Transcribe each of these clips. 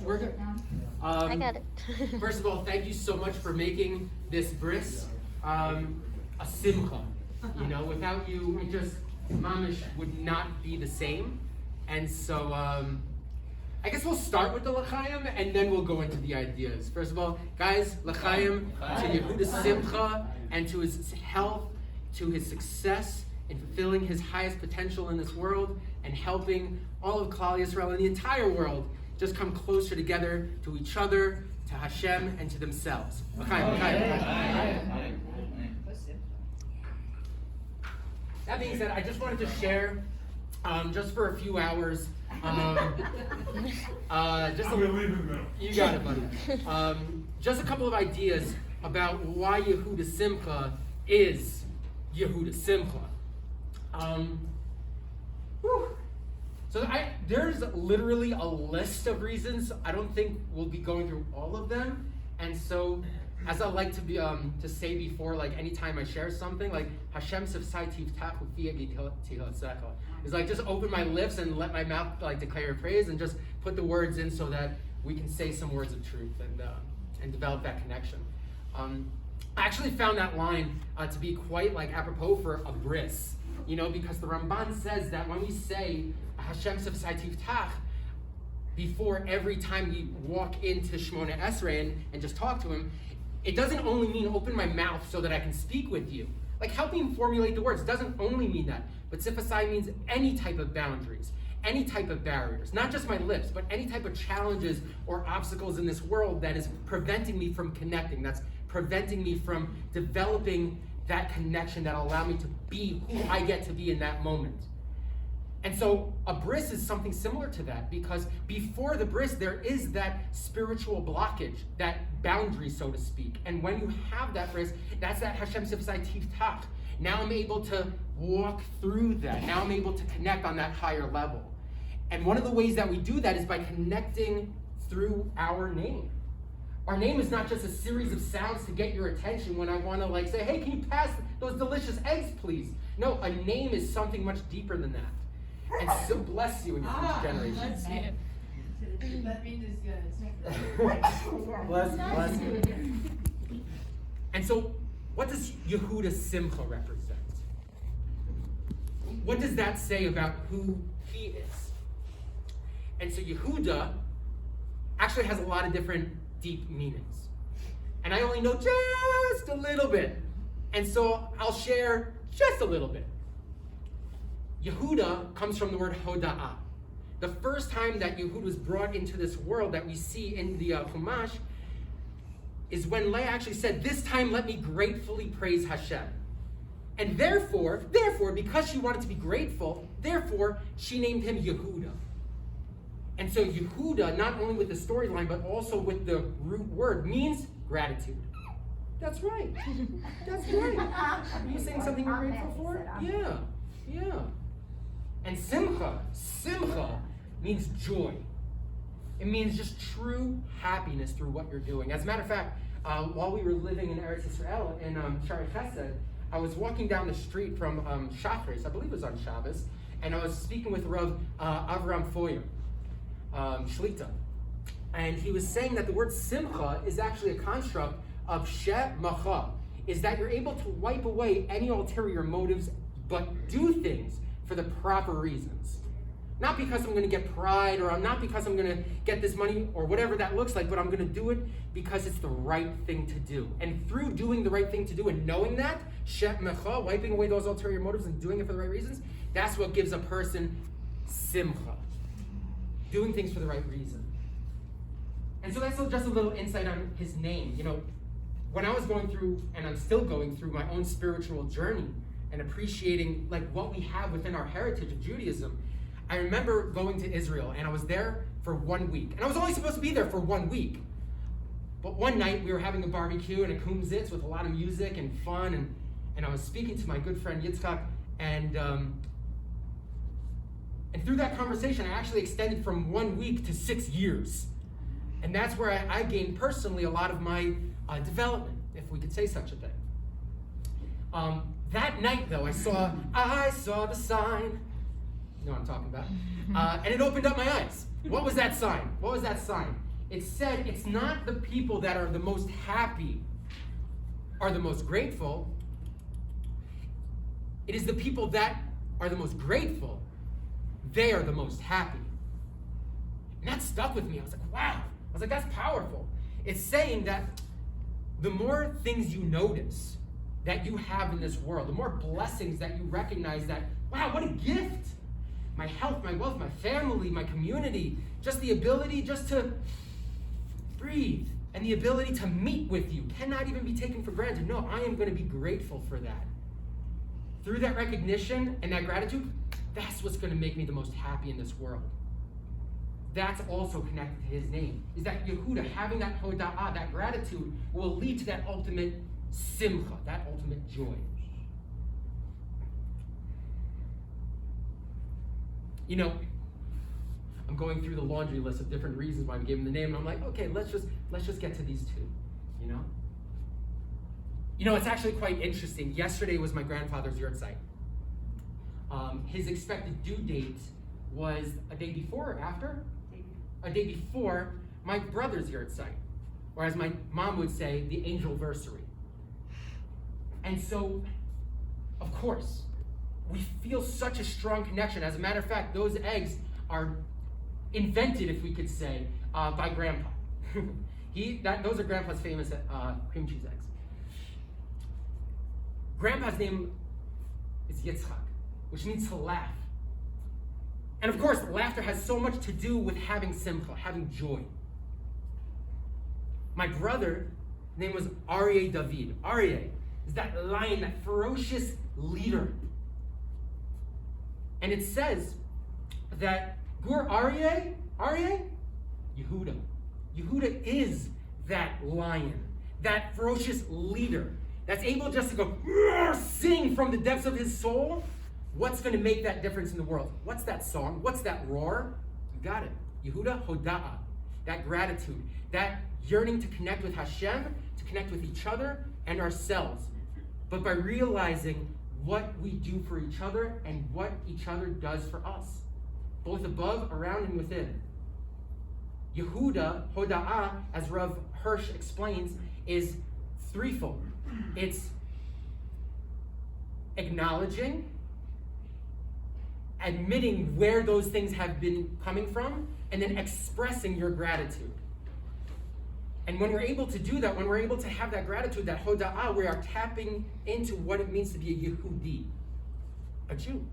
we're good. I got it. First of all, thank you so much for making this bris a simcha. You know, without you, it just, mamish would not be the same. And so, I guess we'll start with the l'chaim and then we'll go into the ideas. First of all, guys, l'chaim to Yehuda Simcha and to his health, to his success in fulfilling his highest potential in this world and helping all of Klal Yisrael and the entire world just come closer together to each other, to Hashem, and to themselves. L'chaim, l'chaim. That being said, I just wanted to share, just for a few hours, just you got it, buddy. Just a couple of ideas about why Yehuda Simcha is Yehuda Simcha. So there's literally a list of reasons. I don't think we'll be going through all of them. And so, as I like to be to say before, like anytime I share something, like Hashem sifsai tiftach u'fi tihosecha. It's like just open my lips and let my mouth like declare your praise and just put the words in so that we can say some words of truth and develop that connection. I actually found that line to be quite like apropos for a bris, you know, because the Ramban says that when we say Hashem sifsai tiftach before every time we walk into Shmona Esrei and just talk to him, it doesn't only mean open my mouth so that I can speak with you. Like help me formulate the words. It doesn't only mean that. But sifasai means any type of boundaries, any type of barriers, not just my lips, but any type of challenges or obstacles in this world that is preventing me from connecting, that's preventing me from developing that connection that'll allow me to be who I get to be in that moment. And so a bris is something similar to that, because before the bris, there is that spiritual blockage, that boundary, so to speak. And when you have that bris, that's that Hashem sifsai tiftach. Now I'm able to walk through that. Now I'm able to connect on that higher level. And one of the ways that we do that is by connecting through our name. Our name is not just a series of sounds to get your attention when I want to like say, hey, can you pass those delicious eggs, please? No, a name is something much deeper than that. And so bless you in your future generations. That means it's good. Bless you. And so, what does Yehuda Simcha represent? What does that say about who he is? And so Yehuda actually has a lot of different deep meanings. And I only know just a little bit. And so I'll share just a little bit. Yehuda comes from the word hoda'ah. The first time that Yehuda was brought into this world that we see in the Chumash is when Leah actually said, this time let me gratefully praise Hashem. And therefore, because she wanted to be grateful, therefore, she named him Yehuda. And so Yehuda, not only with the storyline, but also with the root word, means gratitude. That's right. That's right. Are you saying something you're grateful for? Yeah. And simcha means joy. It means just true happiness through what you're doing. As a matter of fact, while we were living in Eretz Yisrael in Shari Chesed, I was walking down the street from Shachris, I believe it was on Shabbos, and I was speaking with Rav Avram Foyer, Shlita. And he was saying that the word simcha is actually a construct of shemacha, is that you're able to wipe away any ulterior motives, but do things for the proper reasons. Not because I'm going to get pride, or not because I'm going to get this money, or whatever that looks like, but I'm going to do it because it's the right thing to do. And through doing the right thing to do and knowing that, shemacha, wiping away those ulterior motives and doing it for the right reasons, that's what gives a person simcha. Doing things for the right reason. And so that's just a little insight on his name. You know, when I was going through, and I'm still going through my own spiritual journey and appreciating like what we have within our heritage of Judaism, I remember going to Israel, and I was there for 1 week. And I was only supposed to be there for 1 week. But one night we were having a barbecue and a kumzitz with a lot of music and fun, and I was speaking to my good friend Yitzchak, and through that conversation I actually extended from 1 week to 6 years. And that's where I gained personally a lot of my development, if we could say such a thing. That night though, I saw the sign. You know what I'm talking about. And it opened up my eyes. What was that sign? it said it's not the people that are the most happy are the most grateful. It is the people that are the most grateful, they are the most happy. And that stuck with me. I was like, wow. I was like, that's powerful. It's saying that the more things you notice that you have in this world, the more blessings that you recognize that, wow, what a gift. My health, my wealth, my family, my community, just the ability just to breathe and the ability to meet with you cannot even be taken for granted. No, I am going to be grateful for that. Through that recognition and that gratitude, that's what's going to make me the most happy in this world. That's also connected to his name. Is that Yehuda, having that hoda'ah, that gratitude, will lead to that ultimate simcha, that ultimate joy. You know, I'm going through the laundry list of different reasons why we gave him the name, and I'm like, okay, let's just get to these two, you know? You know, it's actually quite interesting. Yesterday was my grandfather's yahrzeit. His expected due date was a day before or after? A day before my brother's yahrzeit, or as my mom would say, the angelversary. And so, of course, we feel such a strong connection. As a matter of fact, those eggs are invented, if we could say, by Grandpa. Those are Grandpa's famous cream cheese eggs. Grandpa's name is Yitzchak, which means to laugh. And of course, laughter has so much to do with having simcha, having joy. My brother, his name was Aryeh David. Aryeh is that lion, that ferocious leader. And it says that Gur Aryeh, Yehuda. Yehuda is that lion, that ferocious leader that's able just to go sing from the depths of his soul. What's going to make that difference in the world? What's that song? What's that roar? You got it. Yehuda Hoda'ah. That gratitude, that yearning to connect with Hashem, to connect with each other and ourselves. But by realizing what we do for each other and what each other does for us, both above, around, and within. Yehuda Hoda'ah, as Rav Hirsch explains, is threefold. It's acknowledging, admitting where those things have been coming from, and then expressing your gratitude. And when we're able to do that, when we're able to have that gratitude, that hoda'ah, we are tapping into what it means to be a Yehudi, a Jew,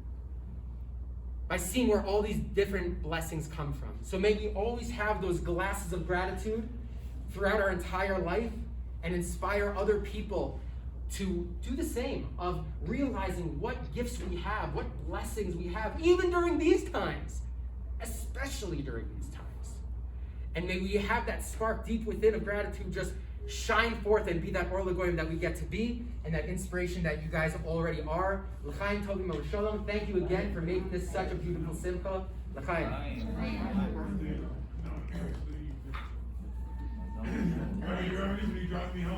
by seeing where all these different blessings come from. So may we always have those glasses of gratitude throughout our entire life and inspire other people to do the same, of realizing what gifts we have, what blessings we have, even during these times, especially during these times. And may we have that spark deep within of gratitude just shine forth and be that Or L'Goyim that we get to be, and that inspiration that you guys already are. L'chaim tovim u'shalom. Thank you again for making this such a beautiful simcha. L'chaim. Are you ready? Will you drive me home?